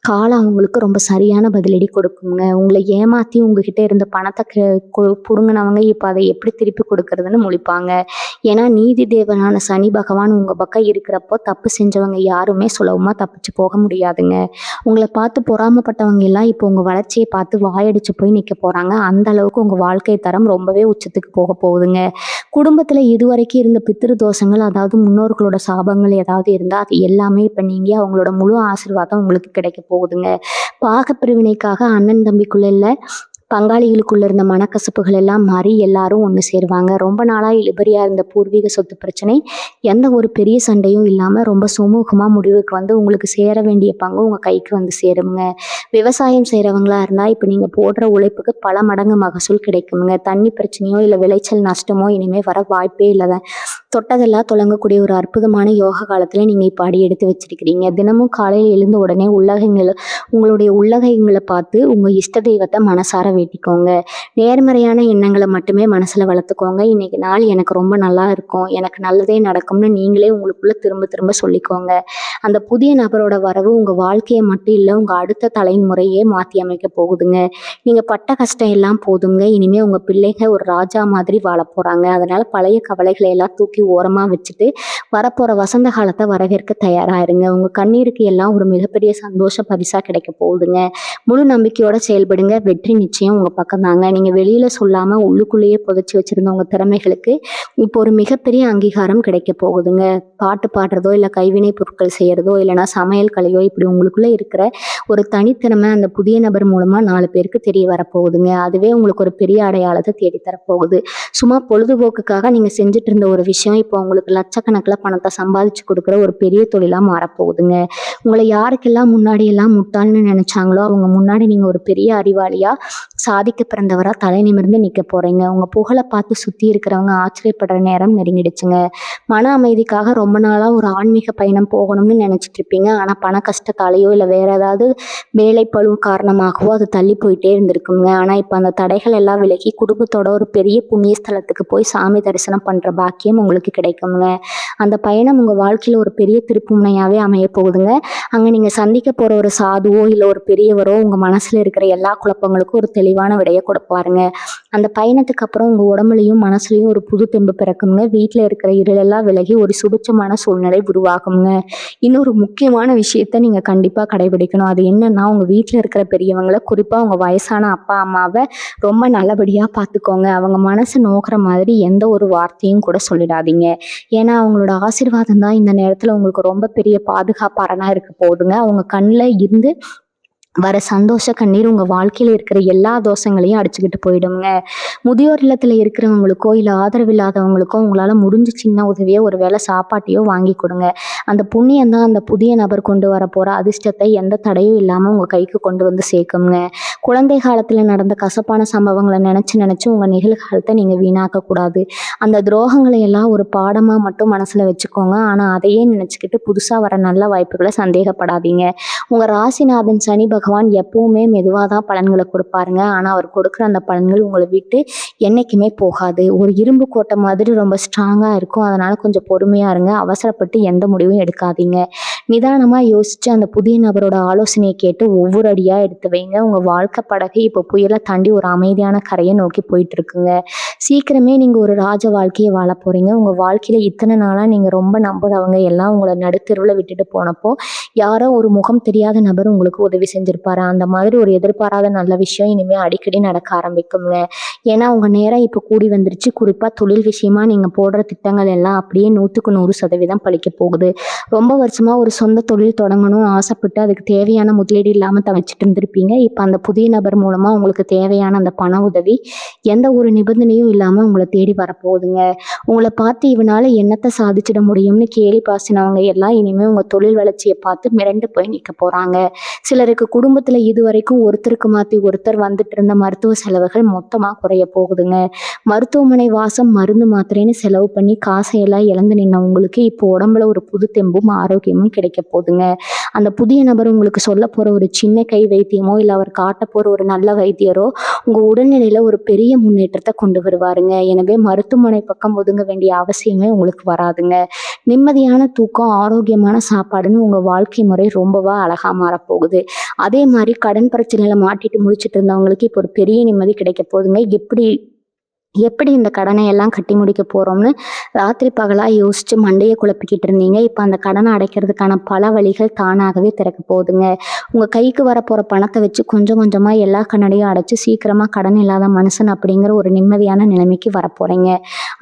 காலம் அவங்களுக்கு ரொம்ப சரியான பதிலடி கொடுக்குங்க. உங்கள ஏமாத்தி உங்ககிட்ட இருந்த பணத்த புடுங்குனவங்க இப்ப அதை எப்படி திருப்பி கொடுக்கறதுன்னு முழிப்பாங்க. ஏன்னா நீதி தேவனான சனி பகவான் உங்க பக்கம் இருக்கிறப்போ தப்பு செஞ்சவங்க யாருமே சுலபமா தப்பிச்சு போக முடியாதுங்க. உங்கள பார்த்து பொறாமப்பட்டவங்க எல்லாம் இப்போ உங்க வளர்ச்சியை பார்த்து வாயடிச்சு போய் நிக்க போறாங்க. அந்த அளவுக்கு உங்க வாழ்க்கை தரம் ரொம்பவே உச்சத்துக்கு போக போகுதுங்க. குடும்பத்துல இதுவரைக்கும் இருந்த பித்ரு தோஷங்கள், அதாவது முன்னோர்களோட சாபங்கள் ஏதாவது இருந்தா அது எல்லாமே இப்ப நீங்கி அவங்களோட முழு ஆசீர்வாதம் உங்களுக்கு கிடைக்க போகுதுங்க. பாகப்பிரிவினைக்காக அண்ணன் தம்பிக்குள்ள இல்ல, பங்காளிகளுக்குள்ள இருந்த மனக்கசப்புகள் எல்லாம் மாறி எல்லாரும் ஒண்ணு சேருவாங்க. ரொம்ப நாளா இழுபறியா இருந்த பூர்வீக சொத்து பிரச்சனை எந்த ஒரு பெரிய சண்டையும் இல்லாம ரொம்ப சுமூகமா முடிவுக்கு வந்து உங்களுக்கு சேர வேண்டிய பங்கு உங்க கைக்கு வந்து சேருங்க. விவசாயம் செய்றவங்களா இருந்தா இப்ப நீங்க போடுற உழைப்புக்கு பல மடங்கு மகசூல் கிடைக்குங்க. தண்ணி பிரச்சனையோ இல்ல விளைச்சல் நஷ்டமோ இனிமே வர வாய்ப்பே இல்ல. தொட்டதெல்லாம் தொடங்கக்கூடிய ஒரு அற்புதமான யோக காலத்துல நீங்க இப்ப அடி எடுத்து வச்சிருக்கிறீங்க. தினமும் காலையில் எழுந்த உடனே உங்களுடைய உள்ளகைங்களை பார்த்து உங்க இஷ்ட தெய்வத்தை மனசார வேண்டிக்கோங்க. நேர்மறையான எண்ணங்களை மட்டுமே மனசுல வளர்த்துக்கோங்க. இன்னைக்கு நாள் எனக்கு ரொம்ப நல்லா இருக்கும், எனக்கு நல்லதே நடக்கும்னு நீங்களே உங்களுக்குள்ள திரும்ப திரும்ப சொல்லிக்கோங்க. அந்த புதிய நபரோட வரவு உங்க வாழ்க்கையை மட்டும் இல்ல, உங்க அடுத்த தலைமுறையே மாத்தி அமைக்க போகுதுங்க. நீங்க பட்ட கஷ்டம் எல்லாம் போதுங்க. இனிமே உங்க பிள்ளைங்க ஒரு ராஜா மாதிரி வாழ போறாங்க. அதனால பழைய கவலைகளை எல்லாம் தூக்கி ஓரமா வச்சுட்டு வரப்போற வசந்த காலத்தை வரவேற்க தயாராயிருங்க. உங்க கண்ணீருக்கு எல்லாம் ஒரு மிகப்பெரிய சந்தோஷ பரிசா கிடைக்க போகுதுங்க. முழு நம்பிக்கையோட செயல்படுங்க. வெற்றி நிச்சயம் உங்க பக்கம் தாங்க. நீங்க வெளியில சொல்லாம உள்ளுக்குள்ளேயே புதைச்சி வச்சிருந்த உங்க திறமைகளுக்கு இப்போ ஒரு மிகப்பெரிய அங்கீகாரம் கிடைக்க போகுதுங்க. பாட்டு பாடுறதோ இல்ல கைவினை பொருட்கள் செய்யறதோ இல்லைன்னா சமையல் கலையோ, இப்படி உங்களுக்குள்ள இருக்கிற ஒரு தனித்திறமை அந்த புதிய நபர் மூலமா 4 பேருக்கு தெரிய வரப்போகுதுங்க. அதுவே உங்களுக்கு ஒரு பெரிய அடையாளத்தை தேடி தரப்போகுது. சும்மா பொழுதுபோக்குக்காக நீங்க செஞ்சுட்டு இருந்த ஒரு விஷயம் விஷயம் இப்போ உங்களுக்கு லட்சக்கணக்கில் பணத்தை சம்பாதிச்சு கொடுக்குற ஒரு பெரிய தொழிலாக மாறப்போகுதுங்க. உங்களை யாருக்கெல்லாம் முன்னாடி எல்லாம் முட்டாள்னு நினைச்சாங்களோ அவங்க முன்னாடி நீங்க ஒரு பெரிய அறிவாளியா சாதிக்க பிறந்தவரா தலை நிமிர்ந்து நிக்க போறீங்க. உங்க புகழை பார்த்து சுத்தி இருக்கிறவங்க ஆச்சரியப்படுற நேரம் நெருங்கிடுச்சுங்க. மன அமைதிக்காக ரொம்ப நாளா ஒரு ஆன்மீக பயணம் போகணும்னு நினைச்சிட்டு இருப்பீங்க. ஆனா பண கஷ்டத்தாலேயோ இல்ல வேற ஏதாவது வேலை பளு காரணமாகவோ அது தள்ளி போயிட்டே இருந்திருக்குங்க. ஆனா இப்ப அந்த தடைகள் எல்லாம் விலகி குடும்பத்தோட ஒரு பெரிய புண்ணிய ஸ்தலத்துக்கு போய் சாமி தரிசனம் பண்ற பாக்கியம் உங்களுக்கு கிடைக்குங்க. அந்த பயணம் உங்க வாழ்க்கையில ஒரு பெரிய திருப்புமுனையாவே அமைய போகுதுங்க. அங்க நீங்க சந்திக்க போற ஒரு சாதுவோ இல்ல ஒரு பெரியவரோ உங்க மனசுல இருக்கிற எல்லா குழப்பங்களுக்கும் ஒரு தெளிவான விடையை கொடுப்பாருங்க. அந்த பயணத்துக்கு அப்புறம் உங்க உடம்புலயும் மனசுலயும் ஒரு புது தெம்பு பிறக்குங்க. வீட்டுல இருக்கிற இருளெல்லாம் விலகி ஒரு சுபிட்சமான சூழ்நிலை உருவாகுங்க. இன்னொரு முக்கியமான விஷயத்த நீங்க கண்டிப்பா கடைபிடிக்கணும். அது என்னன்னா உங்க வீட்டுல இருக்கிற பெரியவங்களை, குறிப்பா உங்க வயசான அப்பா அம்மாவை ரொம்ப நல்லபடியா பார்த்துக்கோங்க. அவங்க மனசு நோக்கிற மாதிரி எந்த ஒரு வார்த்தையும் கூட சொல்லிடாதீங்க. ஏன்னா அவங்களோட ஆசீர்வாதம் தான் இந்த நேரத்துல உங்களுக்கு ரொம்ப பெரிய பாதுகாப்பாரனா இருக்க போகுதுங்க. அவங்க கண்ணில் இருந்து வர சந்தோஷ கண்ணீர் உங்க வாழ்க்கையில இருக்கிற எல்லா தோஷங்களையும் அடிச்சுக்கிட்டு போயிடுங்க. முதியோர் இல்லத்துல இருக்கிறவங்களுக்கோ இல்ல ஆதரவு இல்லாதவங்களுக்கோ உங்களால முடிஞ்ச சின்ன உதவியோ ஒரு வேளை சாப்பாட்டையோ வாங்கி கொடுங்க. அந்த புண்ணியம் தான் அந்த புதிய நபர் கொண்டு வர போற அதிர்ஷ்டத்தை எந்த தடையும் இல்லாம உங்க கைக்கு கொண்டு வந்து சேர்க்குங்க. குழந்தை காலத்துல நடந்த கசப்பான சம்பவங்களை நினைச்சு நினைச்சு உங்க நிகழ்காலத்தை நீங்க வீணாக்க கூடாது. அந்த துரோகங்களை எல்லாம் ஒரு பாடமா மட்டும் மனசுல வச்சுக்கோங்க. ஆனா அதையே நினைச்சுக்கிட்டு புதுசா வர நல்ல வாய்ப்புகளை சந்தேகப்படாதீங்க. உங்க ராசிநாதன் சனி பகவான் எப்பவுமே மெதுவாக தான் பலன்களை கொடுப்பாருங்க. ஆனால் அவர் கொடுக்குற அந்த பலன்கள் உங்களை விட்டு என்றைக்குமே போகாது. ஒரு இரும்பு கோட்டை மாதிரி ரொம்ப ஸ்ட்ராங்காக இருக்கும். அதனால கொஞ்சம் பொறுமையாக இருங்க. அவசரப்பட்டு எந்த முடிவும் எடுக்காதீங்க. நிதானமாக யோசிச்சு அந்த புதிய நபரோட ஆலோசனையை கேட்டு ஒவ்வொரு அடியாக எடுத்து வைங்க. உங்கள் வாழ்க்கை படகு இப்போ புயலை தாண்டி ஒரு அமைதியான கரையை நோக்கி போயிட்டு இருக்குங்க. சீக்கிரமே நீங்கள் ஒரு ராஜ வாழ்க்கையை வாழ போகிறீங்க. உங்கள் வாழ்க்கையில் இத்தனை நாளாக நீங்கள் ரொம்ப நம்புறவங்க எல்லாம் உங்களை நடுத்தெருவில் விட்டுட்டு போனப்போ யாரோ ஒரு முகம் தெரியாத நபர் உங்களுக்கு உதவி செஞ்சிருப்பாரு. அந்த மாதிரி ஒரு எதிர்பாராத நல்ல விஷயம் இனிமேல் அடிக்கடி நடக்க ஆரம்பிக்குங்க. ஏன்னா உங்க நேரம் இப்போ கூடி வந்துருச்சு. குறிப்பாக தொழில் விஷயமா நீங்கள் போடுற திட்டங்கள் எல்லாம் அப்படியே 100% பலிக்க போகுது. ரொம்ப வருஷமா ஒரு சொந்த தொழில் தொடங்கணும்னு ஆசைப்பட்டு அதுக்கு தேவையான முதலீடு இல்லாமல் தவிச்சிட்டு இருந்திருப்பீங்க. இப்போ அந்த புதிய நபர் மூலமாக உங்களுக்கு தேவையான அந்த பண உதவி எந்த ஒரு நிபந்தனையும் இல்லாமல் உங்களை தேடி வரப்போகுதுங்க. உங்களை பார்த்து இவனால என்னத்தை சாதிச்சிட முடியும்னு கேலி பாசினவங்க எல்லாம் இனிமேல் உங்கள் தொழில் வளர்ச்சியை பார்த்து மிரண்டு போய் நிற்க போகிறாங்க. சிலருக்கு குடும்பத்தில் இதுவரைக்கும் ஒருத்தருக்கு மாற்றி ஒருத்தர் வந்துட்டு இருந்த மருத்துவ செலவுகள் மொத்தமாக குறைய போகுதுங்க. மருத்துவமனை வாசம் மருந்து மாத்திரைன்னு செலவு பண்ணி காசையெல்லாம் இழந்து நின்னவங்களுக்கு இப்போ உடம்புல ஒரு புது தெம்பும் ஆரோக்கியமும் கிடைக்க போகுதுங்க. அந்த புதிய நபர் உங்களுக்கு சொல்ல போகிற ஒரு சின்ன கை வைத்தியமோ இல்லை அவர் காட்ட போகிற ஒரு நல்ல வைத்தியரோ உங்கள் உடல்நிலையில் ஒரு பெரிய முன்னேற்றத்தை கொண்டு வருவாருங்க. எனவே மருத்துவமனை பக்கம் ஒதுங்க வேண்டிய அவசியமே உங்களுக்கு வராதுங்க. நிம்மதியான தூக்கம், ஆரோக்கியமான சாப்பாடுன்னு உங்கள் வாழ்க்கை முறை ரொம்பவா அழகாக மாறப்போகுது. அதே மாதிரி கடன் பிரச்சனையில மாட்டிட்டு முடிச்சுட்டு இருந்தவங்களுக்கு இப்போ ஒரு பெரிய நிம்மதி கிடைக்க போகுதுங்க. எப்படி இந்த கடனை எல்லாம் கட்டி முடிக்க போகிறோம்னு ராத்திரி பகலாக யோசித்து மண்டையை குழப்பிக்கிட்டு இருந்தீங்க. இப்போ அந்த கடனை அடைக்கிறதுக்கான பல வழிகள் தானாகவே திறக்க போகுதுங்க. உங்கள் கைக்கு வரப்போகிற பணத்தை வச்சு கொஞ்சம் கொஞ்சமாக எல்லா கண்ணடையும் அடைச்சி சீக்கிரமாக கடன் இல்லாத மனுஷன் அப்படிங்கிற ஒரு நிம்மதியான நிலைமைக்கு வரப்போகிறீங்க.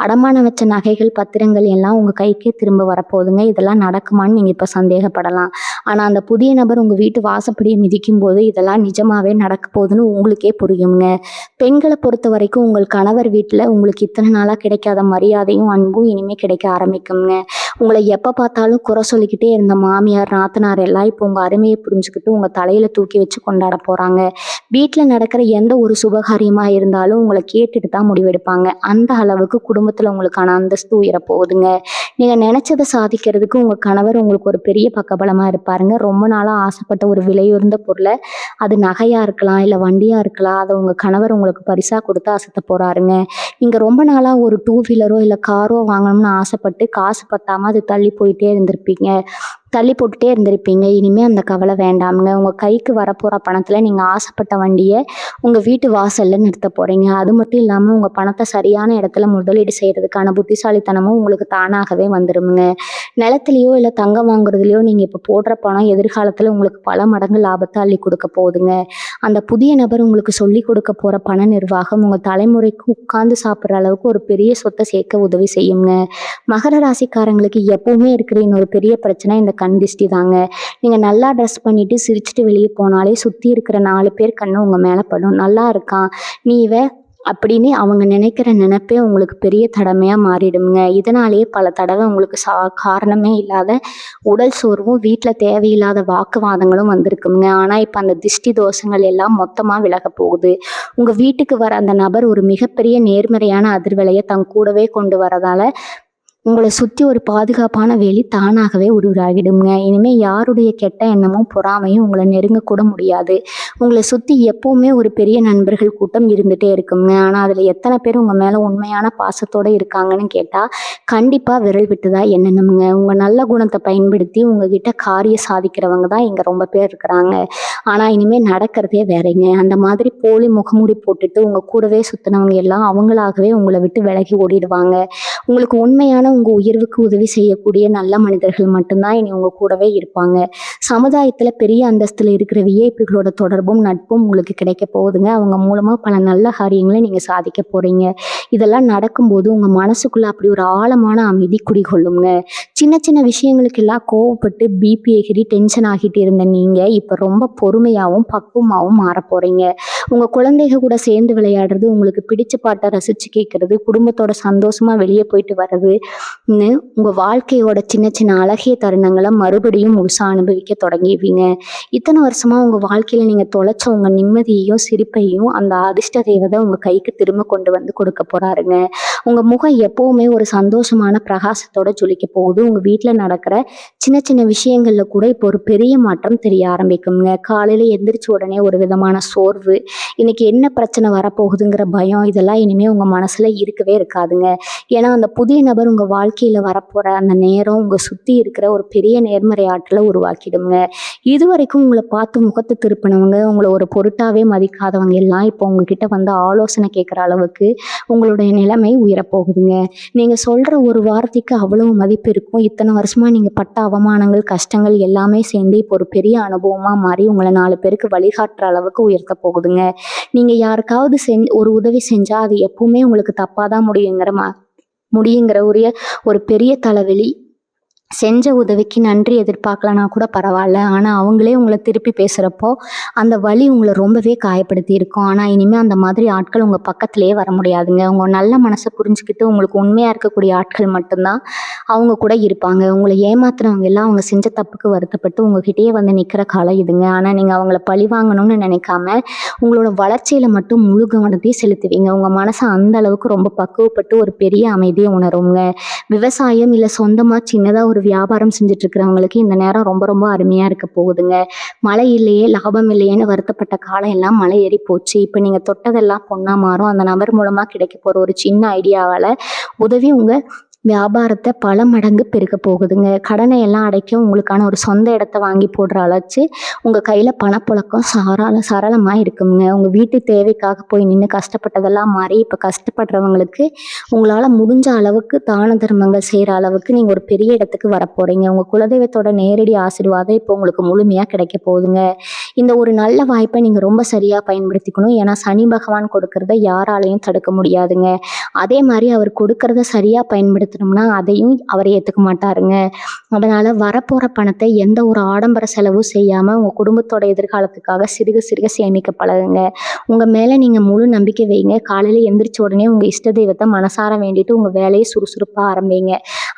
அடமான வச்ச நகைகள், பத்திரங்கள் எல்லாம் உங்கள் கைக்கே திரும்ப வரப்போகுதுங்க. இதெல்லாம் நடக்குமான்னு நீங்கள் இப்போ சந்தேகப்படலாம். ஆனால் அந்த புதிய நபர் உங்கள் வீட்டு வாசப்படியை மிதிக்கும் போது இதெல்லாம் நிஜமாவே நடக்க போகுதுன்னு உங்களுக்கே புரியுங்க. பெண்களை பொறுத்த வரைக்கும் உங்கள் கணவர் வீட்டில் உங்களுக்கு இத்தனை நாளாக கிடைக்காத மரியாதையும் அன்பும் இனிமேல் கிடைக்க ஆரம்பிக்குங்க. உங்களை எப்போ பார்த்தாலும் குறை சொல்லிக்கிட்டே இருந்த மாமியார், நாத்தனார் எல்லாம் இப்போ உங்கள் அருமையை புரிஞ்சுக்கிட்டு உங்கள் தலையில் தூக்கி வச்சு கொண்டாட போகிறாங்க. வீட்டில் நடக்கிற எந்த ஒரு சுபகாரியமாக இருந்தாலும் உங்களை கேட்டுட்டு தான் முடிவெடுப்பாங்க. அந்த அளவுக்கு குடும்பத்தில் உங்களுக்கான அந்தஸ்து உயரப்போகுதுங்க. நீங்கள் நினச்சதை சாதிக்கிறதுக்கு உங்கள் கணவர் உங்களுக்கு ஒரு பெரிய பக்கபலமாக இருப்பாருங்க. ரொம்ப நாளாக ஆசைப்பட்ட ஒரு விலையுயர்ந்த பொருளை, அது நகையாக இருக்கலாம் இல்லை வண்டியாக இருக்கலாம், அதை உங்கள் கணவர் உங்களுக்கு பரிசாக கொடுத்து அசத்த போகிறாருங்க. நீங்கள் ரொம்ப நாளாக ஒரு 2 வீலரோ இல்லை காரோ வாங்கணும்னு ஆசைப்பட்டு காசு பத்தாமல் அது தள்ளி போட்டுட்டே இருந்திருப்பீங்க. இனிமேல் அந்த கவலை வேண்டாமுங்க. உங்கள் கைக்கு வரப்போகிற பணத்தில் நீங்கள் ஆசைப்பட்ட வண்டியை உங்கள் வீட்டு வாசலில் நிறுத்த போகிறீங்க. அது மட்டும் இல்லாமல் உங்கள் பணத்தை சரியான இடத்துல முதலீடு செய்கிறதுக்கான புத்திசாலித்தனமும் உங்களுக்கு தானாகவே வந்துடுங்க. நிலத்துலையோ இல்லை தங்கம் வாங்குறதுலையோ நீங்கள் இப்போ போடுற பணம் எதிர்காலத்தில் உங்களுக்கு பல மடங்கு லாபத்தை அள்ளி கொடுக்க போகுதுங்க. அந்த புதிய நபர் உங்களுக்கு சொல்லி கொடுக்க போகிற பண நிர்வாகம் உங்கள் தலைமுறைக்கு உட்கார்ந்து சாப்பிட்ற அளவுக்கு ஒரு பெரிய சொத்தை சேர்க்க உதவி செய்யுங்க. மகர ராசிக்காரங்களுக்கு எப்பவுமே இருக்கிற இன்னொரு பெரிய பிரச்சனை இந்த கண் திஷ்டி தாங்க. நீங்கள் நல்லா ட்ரெஸ் பண்ணிட்டு சிரிச்சுட்டு வெளியே போனாலே சுற்றி இருக்கிற 4 பேர் கண்ணு உங்கள் மேலே படும். நல்லா இருக்கான், நீ அப்படின்னு அவங்க நினைக்கிற நினைப்பே உங்களுக்கு பெரிய தடமையா மாறிடுங்க. இதனாலேயே பல தடவை உங்களுக்கு காரணமே இல்லாத உடல் சோர்வும், வீட்ல தேவையில்லாத வாக்குவாதங்களும் வந்திருக்குங்க. ஆனா இப்ப அந்த திஷ்டி தோஷங்கள் எல்லாம் மொத்தமா விலகப் போகுது. உங்க வீட்டுக்கு வர அந்த நபர் ஒரு மிகப்பெரிய நேர்மறையான அதிர்வலைய தன் கூடவே கொண்டு வரதால உங்கள சுத்தி ஒரு பாதுகாப்பான வேலி தானாகவே உருவாகிடுங்க. இனிமே யாருடைய கெட்ட எண்ணமும், பொறாமையும் உங்கள நெருங்கக்கூட முடியாது. உங்கள சுத்தி எப்பவுமே ஒரு பெரிய நண்பர்கள் கூட்டம் இருந்துட்டே இருக்குங்க. ஆனா அதுல எத்தனை பேர் உங்க மேல உண்மையான பாசத்தோட இருக்காங்கன்னு கேட்டா, கண்டிப்பா விரல் விட்டு தான் எண்ணணும்ங்க. உங்க நல்ல குணத்த பயன்படுத்தி உங்ககிட்ட காரியம் சாதிக்கிறவங்க தான் இங்க ரொம்ப பேர் இருக்கிறாங்க. ஆனா இனிமே நடக்கிறதே வேறங்க. அந்த மாதிரி போலி முகமூடி போட்டுட்டு உங்க கூடவே சுத்தினவங்க எல்லாம் அவங்களாகவே உங்கள விட்டு விலகி ஓடிடுவாங்க. உங்களுக்கு உண்மையான உங்க உயர்வுக்கு உதவி செய்யக்கூடிய நல்ல மனிதர்கள் மட்டும்தான் இனி உங்க கூடவே இருப்பாங்க. சமுதாயத்துல பெரிய அந்தஸ்துல இருக்கிற விஐபிகளோட தொடர்பும் நட்பும் உங்களுக்கு கிடைக்க போகுதுங்க. அவங்க மூலமா பல நல்ல காரியங்களை நீங்க சாதிக்க போறீங்க. இதெல்லாம் நடக்கும்போது உங்க மனசுக்குள்ள அப்படி ஒரு ஆழமான அமைதி குடிகொள்ளுங்க. சின்ன சின்ன விஷயங்களுக்கெல்லாம் கோவப்பட்டு பிபி எகிரி டென்ஷன் ஆகிட்டு இருந்த நீங்க இப்ப ரொம்ப பொறுமையாவும் பக்குவமாவும் மாற போறீங்க. உங்க குழந்தைக கூட சேர்ந்து விளையாடுறது, உங்களுக்கு பிடிச்ச பாட்டை ரசிச்சு கேட்கறது, குடும்பத்தோட சந்தோஷமா வெளியே போயிட்டு வர்றது, உங்க வாழ்க்கையோட சின்ன சின்ன அழகிய தருணங்களை மறுபடியும் முழுசா அனுபவிக்க தொடங்கிடுவீங்க. இத்தனை வருஷமா உங்க வாழ்க்கையில நீங்க தொலைச்ச உங்க நிம்மதியையும் சிரிப்பையும் அந்த அதிர்ஷ்ட தேவதை உங்க கைக்கு திரும்ப கொண்டு வந்து கொடுக்க போறாருங்க. உங்க முகம் எப்பவுமே ஒரு சந்தோஷமான பிரகாசத்தோட ஜொலிக்க போகுது. உங்க வீட்டுல நடக்கிற சின்ன சின்ன விஷயங்கள்ல கூட இப்போ ஒரு பெரிய மாற்றம் தெரிய ஆரம்பிக்குங்க. காலையில எந்திரிச்ச உடனே ஒரு விதமான சோர்வு, இன்னைக்கு என்ன பிரச்சனை வரப்போகுதுங்கிற பயம், இதெல்லாம் இனிமே உங்க மனசுல இருக்கவே இருக்காதுங்க. ஏன்னா அந்த புதிய நபர் உங்க வாழ்க்கையில வரப்போற அந்த நேரம் உங்க சுத்தி இருக்கிற ஒரு பெரிய நேர்மறை ஆற்றலை உருவாக்கிடுங்க. இதுவரைக்கும் உங்களை பார்த்து முகத்தை திருப்பினவங்க, உங்களை ஒரு பொருட்டாவே மதிக்காதவங்க எல்லாம் இப்போ உங்ககிட்ட வந்து ஆலோசனை கேட்குற அளவுக்கு உங்களுடைய நிலைமை உயரப்போகுதுங்க. நீங்க சொல்ற ஒரு வார்த்தைக்கு அவ்வளவு மதிப்பு இருக்கும். இத்தனை வருஷமா நீங்க பட்ட அவமானங்கள், கஷ்டங்கள் எல்லாமே சேர்ந்து இப்போ ஒரு பெரிய அனுபவமா மாறி உங்களை 4 பேருக்கு வழிகாட்டுற அளவுக்கு உயர்த்த போகுதுங்க. நீங்க யாருக்காவது ஒரு உதவி செஞ்சா அது எப்பவுமே உங்களுக்கு தப்பாதான் முடியுங்கிற ஒரு பெரிய தலைவலி. செஞ்ச உதவிக்கு நன்றி எதிர்பார்க்கலனா கூட பரவாயில்ல. ஆனா அவங்களே உங்களை திருப்பி பேசுறப்போ அந்த வலி உங்களை ரொம்பவே காயப்படுத்தி இருக்கும். ஆனா இனிமே அந்த மாதிரி ஆட்கள் உங்க பக்கத்திலேயே வர முடியாதுங்க. உங்க நல்ல மனசை புரிஞ்சுக்கிட்டு உங்களுக்கு உண்மையா இருக்கக்கூடிய ஆட்கள் மட்டும்தான் அவங்க கூட இருப்பாங்க. உங்களை ஏமாத்துறவங்க எல்லாம் அவங்க செஞ்ச தப்புக்கு வருத்தப்பட்டு உங்ககிட்டயே வந்து நிக்கிற காலம் இதுங்க. ஆனா நீங்க அவங்கள பழி வாங்கணும்னு நினைக்காம உங்களோட வளர்ச்சியில மட்டும் முழு கவனத்தையும் செலுத்துவீங்க. உங்க மனசை அந்த அளவுக்கு ரொம்ப பக்குவப்பட்டு ஒரு பெரிய அமைதியை உணருங்க. விவசாயம் இல்ல சொந்தமா சின்னதா ஒரு வியாபாரம் செஞ்சுட்டு இருக்கிறவங்களுக்கு இந்த நேரம் ரொம்ப ரொம்ப அருமையா இருக்க போகுதுங்க. மழை இல்லையே, லாபம் இல்லையேன்னு வருத்தப்பட்ட காலம் எல்லாம் மழை ஏறி போச்சு. இப்ப நீங்க தொட்டதெல்லாம் பொண்ணா மாறும். அந்த நபர் மூலமா கிடைக்க போற ஒரு சின்ன ஐடியாவால உதவி உங்க வியாபாரத்தை பல மடங்கு பெருக்க போகுதுங்க. கடனை எல்லாம் அடைக்க உங்களுக்கான ஒரு சொந்த இடத்த வாங்கி போடுற அளவுக்கு உங்க கையில பணப்புழக்கம் சரளமா இருக்குங்க. உங்க வீட்டு தேவைக்காக போய் நின்று கஷ்டப்பட்டதெல்லாம் மாறி இப்ப கஷ்டப்படுறவங்களுக்கு உங்களால முடிஞ்ச அளவுக்கு தான தர்மங்கள் செய்யற அளவுக்கு நீங்க ஒரு பெரிய இடத்துக்கு வரப்போறீங்க. உங்க குலதெய்வத்தோட நேரடி ஆசீர்வாதம் இப்போ உங்களுக்கு முழுமையா கிடைக்க போகுதுங்க. இந்த ஒரு நல்ல வாய்ப்பை நீங்க ரொம்ப சரியா பயன்படுத்திக்கணும். ஏன்னா சனி பகவான் கொடுக்கறத யாராலையும் தடுக்க முடியாதுங்க. அதே மாதிரி அவர் கொடுக்கறத சரியா பயன்படுத்தணும்னா அதையும் அவர் ஏத்துக்க மாட்டாருங்க. அதனால வரப்போற பணத்தை எந்த ஒரு ஆடம்பர செலவும் செய்யாம உங்க குடும்பத்தோட எதிர்காலத்துக்காக சிறுக சிறுக சேமிக்க பழகுங்க. உங்க மேல நீங்க முழு நம்பிக்கை வைங்க. காலையில எந்திரிச்ச உடனே உங்க இஷ்ட தெய்வத்தை மனசார வேண்டிட்டு உங்க வேலையை சுறுசுறுப்பா ஆரம்பிங்க.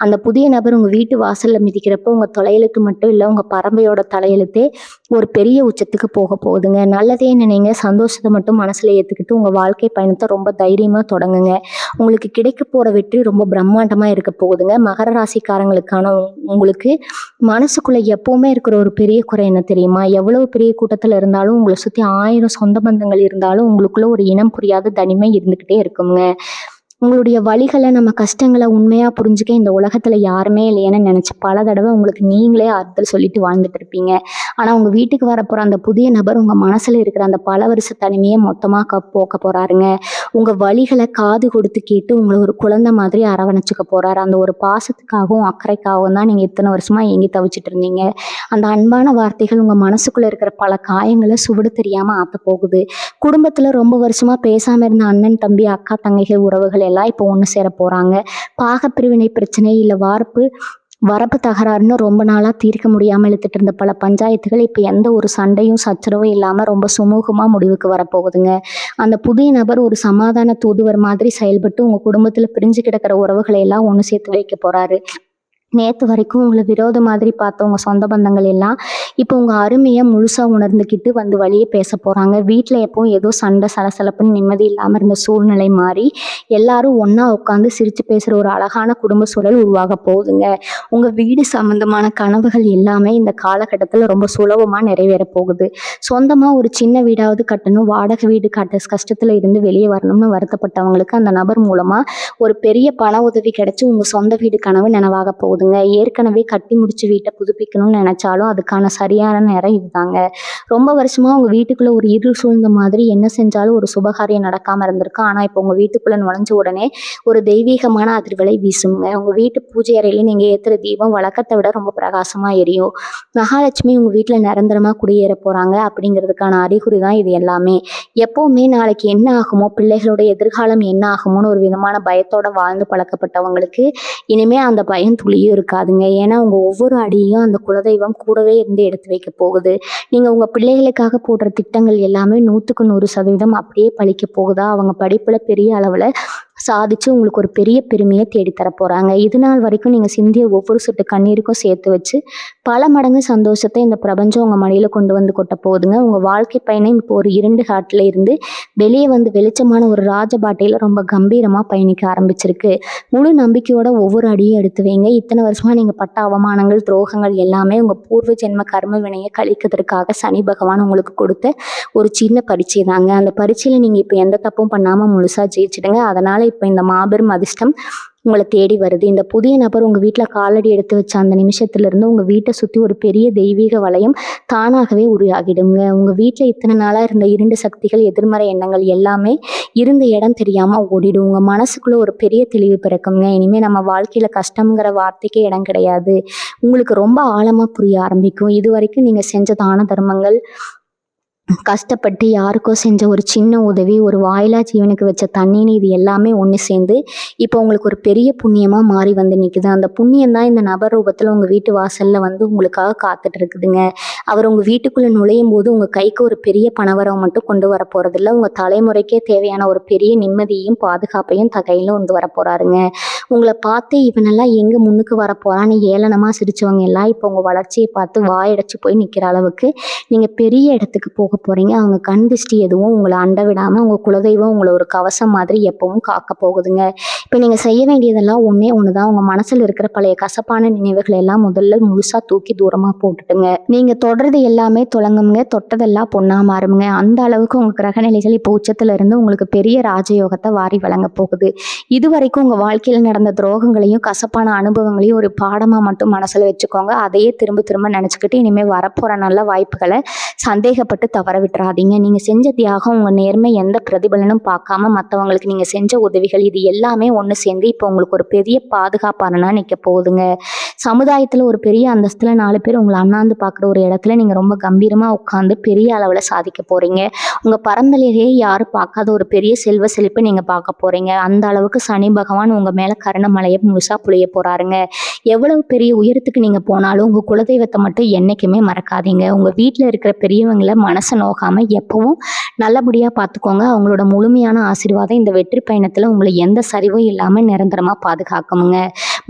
அந்த புதிய நபர் உங்க வீட்டு வாசல்ல மிதிக்கிறப்ப உங்க தலையெழுத்து மட்டும் இல்ல, உங்க பரம்பரையோட தலையெழுத்தே ஒரு பெரிய உச்சத்துக்கு போக போகுதுங்க. நல்லதே நினைங்க, சந்தோஷத்தை மட்டும் மனசுல ஏத்துக்கிட்டு உங்க வாழ்க்கை பயணத்தை ரொம்ப தைரியமா தொடங்குங்க. உங்களுக்கு கிடைக்க போற வெற்றி ரொம்ப பிரம்மாண்டமா இருக்க போகுதுங்க. மகர ராசிக்காரங்களுக்கான உங்களுக்கு மனசுக்குள்ள எப்பவுமே இருக்கிற ஒரு பெரிய குறை என்ன தெரியுமா? எவ்வளவு பெரிய கூட்டத்துல இருந்தாலும் உங்களை சுத்தி 1000 சொந்த பந்தங்கள் இருந்தாலும் உங்களுக்குள்ள ஒரு இனம் புரியாத தனிமை இருந்துகிட்டே இருக்குங்க. உங்களுடைய வலிகளை, நம்ம கஷ்டங்களை உண்மையா புரிஞ்சுக்க இந்த உலகத்துல யாருமே இல்லையேன்னு நினைச்சு பல தடவை உங்களுக்கு நீங்களே ஆறுதல் சொல்லிட்டு வாழ்ந்துட்டு இருப்பீங்க. ஆனா உங்க வீட்டுக்கு வரப்போற அந்த புதிய நபர் உங்க மனசுல இருக்கிற அந்த பல வருஷ தனிமையை மொத்தமா போக்க போறாருங்க. உங்க வலிகளை காது கொடுத்து கேட்டு உங்களை ஒரு குழந்தை மாதிரி அரவணைச்சுக்க போறாரு. அந்த ஒரு பாசத்துக்காகவும் அக்கறைக்காகவும் தான் நீங்க இத்தனை வருஷமா ஏங்கி தவிச்சிட்டு இருந்தீங்க. அந்த அன்பான வார்த்தைகள் உங்க மனசுக்குள்ள இருக்கிற பல காயங்களை சுவடு தெரியாம ஆத்த போகுது. குடும்பத்துல ரொம்ப வருஷமா பேசாம இருந்த அண்ணன் தம்பி அக்கா தங்கைகள் உறவுகள் எல்லாம் இப்போ ஒன்று சேர போறாங்க. பாகப்பிரிவினை பிரச்சனை இல்ல வார்ப்பு வரப்பு தகராறுன்னு ரொம்ப நாளாக தீர்க்க முடியாமல் இழுத்துட்டு இருந்த பல பஞ்சாயத்துகள் இப்போ எந்த ஒரு சண்டையும் சச்சரவும் இல்லாமல் ரொம்ப சுமூகமாக முடிவுக்கு வரப்போகுதுங்க. அந்த புதிய நபர் ஒரு சமாதான தூதுவர் மாதிரி செயல்பட்டு உங்கள் குடும்பத்தில் பிரிஞ்சு கிடக்கிற உறவுகளை எல்லாம் ஒன்று சேர்த்து வைக்க போகிறாரு. நேத்து வரைக்கும் உங்கள விரோத மாதிரி பார்த்த உங்க சொந்த பந்தங்கள் எல்லாம், இப்போ உங்க அருமைய முழுசா உணர்ந்துக்கிட்டு வந்து வழிய பேசப் போறாங்க. வீட்ல எப்பவும் ஏதோ சண்டை, சலசலப்புன்னு நிம்மதி இல்லாம இருந்த சூழ்நிலை மாறி, எல்லாரும் ஒண்ணா உட்காந்து சிரிச்சு பேசுற ஒரு அழகான குடும்ப சூழல் உருவாகப் போகுதுங்க. உங்க வீடு சம்பந்தமான கனவுகள் எல்லாமே இந்த காலகட்டத்துல ரொம்ப சுலபமா நிறைவேறப் போகுது. சொந்தமா ஒரு சின்ன வீடாவது கட்டணும், வாடகை வீடு கஷ்டத்துல இருந்து வெளியே வரணும்னு வருத்தப்பட்டவங்களுக்கு அந்த நபர் மூலமா ஒரு பெரிய பண உதவி கிடைச்சு உங்க சொந்த வீடு கனவு நனவாகப் போகுது. ஏற்கனவே கட்டி முடிச்சு வீட்டை புதுப்பிக்கணும்னு நினைச்சாலும் அதுக்கான சரியான நேரம் இதுதாங்க. ரொம்ப வருஷமா உங்க வீட்டுக்குள்ள ஒரு இருள் சூழ்ந்த மாதிரி என்ன செஞ்சாலும் ஒரு சுபகாரியம் நடக்காம இருந்திருக்கு. ஆனா இப்போ உங்க வீட்டுக்குள்ள நுழைஞ்ச உடனே ஒரு தெய்வீகமான அதிர்வலை வீசுங்க. உங்க வீட்டு பூஜை அறையில நீங்க ஏத்துற தீபம் வழக்கத்தை விட ரொம்ப பிரகாசமா எரியும். மகாலட்சுமி உங்க வீட்டுல நிரந்தரமா குடியேற போறாங்க அப்படிங்கிறதுக்கான அறிகுறி தான் இது எல்லாமே. எப்பவுமே நாளைக்கு என்ன ஆகுமோ, பிள்ளைகளோட எதிர்காலம் என்ன ஆகுமோன்னு ஒரு விதமான பயத்தோட வாழ்ந்து பழக்கப்பட்டவங்களுக்கு இனிமே அந்த பயம் துளியும் இருக்காதுங்க. ஏன்னா உங்க ஒவ்வொரு அடியையும் அந்த குலதெய்வம் கூடவே இருந்து எடுத்து வைக்க போகுது. நீங்க உங்க பிள்ளைகளுக்காக போடுற திட்டங்கள் எல்லாமே 100% அப்படியே பழிக்க போகுதா. அவங்க படிப்புல பெரிய அளவுல சாதிச்சு உங்களுக்கு ஒரு பெரிய பெருமையை தேடித்தர போறாங்க. இது நாள் வரைக்கும் நீங்க சிந்திய ஒவ்வொரு சொட்டு கண்ணீருக்கும் சேர்த்து வச்சு பல மடங்கு சந்தோஷத்தை இந்த பிரபஞ்சம் உங்க மடியில கொண்டு வந்து கொட்ட போகுதுங்க. உங்க வாழ்க்கை பயணம் இப்போ ஒரு இருண்டு காட்டுல இருந்து வெளியே வந்து வெளிச்சமான ஒரு ராஜபாட்டையில ரொம்ப கம்பீரமா பயணிக்க ஆரம்பிச்சிருக்கு. முழு நம்பிக்கையோட ஒவ்வொரு அடியும் எடுத்து வைங்க. இத்தனை வருஷமா நீங்க பட்ட அவமானங்கள், துரோகங்கள் எல்லாமே உங்க பூர்வ ஜென்ம கர்ம வினையை கழிக்கிறதுக்காக சனி பகவான் உங்களுக்கு கொடுத்த ஒரு சின்ன பரீட்சை தாங்க. அந்த பரீட்சையில நீங்க இப்போ எந்த தப்பும் பண்ணாம முழுசா ஜெயிச்சிடுங்க. அதனால இப்போ இந்த மாபெரும் அதிர்ஷ்டம் உங்களை தேடி வருது. இந்த புதிய நபர் உங்க வீட்டுல காலடி எடுத்து வச்ச அந்த நிமிஷத்துல இருந்து உங்க வீட்டை சுத்தி ஒரு பெரிய தெய்வீக வளையம் தானாகவே உருவாகிடுங்க. உங்க வீட்டுல இத்தனை நாளா இருந்த இருண்டு சக்திகள், எதிர்மறை எண்ணங்கள் எல்லாமே இருந்த இடம் தெரியாம ஓடிடும். உங்க மனசுக்குள்ள ஒரு பெரிய தெளிவு பிறக்குங்க. இனிமே நம்ம வாழ்க்கையில கஷ்டம்ங்கிற வார்த்தைக்கே இடம் கிடையாது. உங்களுக்கு ரொம்ப ஆழமா புரிய ஆரம்பிக்கும். இது வரைக்கும் நீங்க செஞ்ச தான தர்மங்கள், கஷ்டப்பட்டு யாருக்கோ செஞ்ச ஒரு சின்ன உதவி, ஒரு வாயிலா ஜீவனுக்கு வச்ச தண்ணீன்னு இது எல்லாமே ஒன்று சேர்ந்து இப்போ உங்களுக்கு ஒரு பெரிய புண்ணியமாக மாறி வந்து நிற்குது. அந்த புண்ணியம் தான் இந்த நபர் ரூபத்தில் உங்கள் வீட்டு வாசலில் வந்து உங்களுக்காக காத்துட்டு இருக்குதுங்க. அவர் உங்கள் வீட்டுக்குள்ளே நுழையும் போது உங்கள் கைக்கு ஒரு பெரிய பணவரவு மட்டும் கொண்டு வர போகிறதில்ல, உங்கள் தலைமுறைக்கே தேவையான ஒரு பெரிய நிம்மதியையும் பாதுகாப்பையும் கையில் கொண்டு வர போகிறாருங்க. உங்களை பார்த்து இவனெல்லாம் எங்கே முன்னுக்கு வர போகிறான்னு ஏளனமாக சிரிச்சவங்க எல்லாம் இப்போ உங்கள் வளர்ச்சியை பார்த்து வாயடைச்சு போய் நிற்கிற அளவுக்கு நீங்கள் பெரிய இடத்துக்கு போக போறீங்க. அவங்க கண் திருஷ்டி எதுவும் உங்களை அண்ட விடாம உங்க குலதெய்வம் உங்களை ஒரு கவசம் மாதிரி எப்பவும் காக்க போகுதுங்க. இப்போ நீங்க செய்ய வேண்டியதெல்லாம் ஒண்ணே ஒண்ணுதான். உங்க மனசுல இருக்கிற பழைய கசப்பான நினைவுகள் எல்லாம் முதல்ல முழுசா தூக்கி தூரமா போட்டுட்டுங்க. நீங்க தொடர்றது எல்லாமே தொடங்குங்க, தொட்டதெல்லாம் பொண்ணா மாறுங்க. அந்த அளவுக்கு உங்க கிரகநிலைகள் இப்போ உச்சத்துல இருந்து உங்களுக்கு பெரிய ராஜயோகத்தை வாரி வழங்க போகுது. இது வரைக்கும் உங்க வாழ்க்கையில நடந்த துரோகங்களையும் கசப்பான அனுபவங்களையும் ஒரு பாடமா மட்டும் மனசுல வச்சுக்கோங்க. அதையே திரும்ப திரும்ப நினைச்சுக்கிட்டு இனிமே வரப்போற நல்ல வாய்ப்புகளை சந்தேகப்பட்டு தவற விட்டுறாதீங்க. நீங்க செஞ்ச தியாகம், உங்க நேர்மை எந்த பிரதிபலனும் பார்க்காம மற்றவங்களுக்கு நீங்க செஞ்ச உதவிகள் இது எல்லாமே ஒன்று சேர்ந்து இப்போ உங்களுக்கு ஒரு பெரிய பாதுகாப்பானா நிற்க போகுதுங்க. சமுதாயத்துல ஒரு பெரிய அந்தஸ்துல 4 பேர் உங்களை அண்ணாந்து பார்க்குற ஒரு இடத்துல நீங்க ரொம்ப கம்பீரமா உட்காந்து பெரிய அளவுல சாதிக்க போறீங்க. உங்க பரம்பரையிலேயே யாரும் பார்க்காத ஒரு பெரிய செல்வ செழிப்பை நீங்க பார்க்க போறீங்க. அந்த அளவுக்கு சனி பகவான் உங்க மேல கருணமலையை முழுசா புளிய போறாருங்க. எவ்வளவு பெரிய உயரத்துக்கு நீங்க போனாலும் உங்க குலதெய்வத்தை மட்டும் என்னைக்குமே மறக்காதீங்க. உங்க வீட்டுல இருக்கிற பெரியவங்களை மனசை நோகாம எப்பவும் நல்லபடியா பார்த்துக்கோங்க. அவங்களோட முழுமையான ஆசீர்வாதம் இந்த வெற்றி பயணத்துல உங்களை எந்த சரிவும் இல்லாம நிரந்தரமா பாதுகாக்குங்க.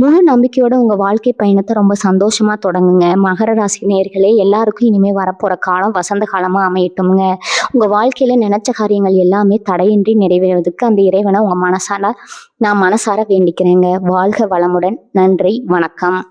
முழு நம்பிக்கையோட உங்க வாழ்க்கை பயணத்தை ரொம்ப சந்தோஷமா தொடங்குங்க. மகர ராசி நேயர்களே, எல்லாருக்கும் இனிமே வரப்போற காலம் வசந்த காலமா அமையட்டும்ங்க. உங்க வாழ்க்கையில நினைச்ச காரியங்கள் எல்லாமே தடையின்றி நிறைவேறுவதற்கு அந்த இறைவனை நான் மனசார வேண்டிக்கிறேங்க. வாழ்க வளமுடன். நன்றி, வணக்கம்.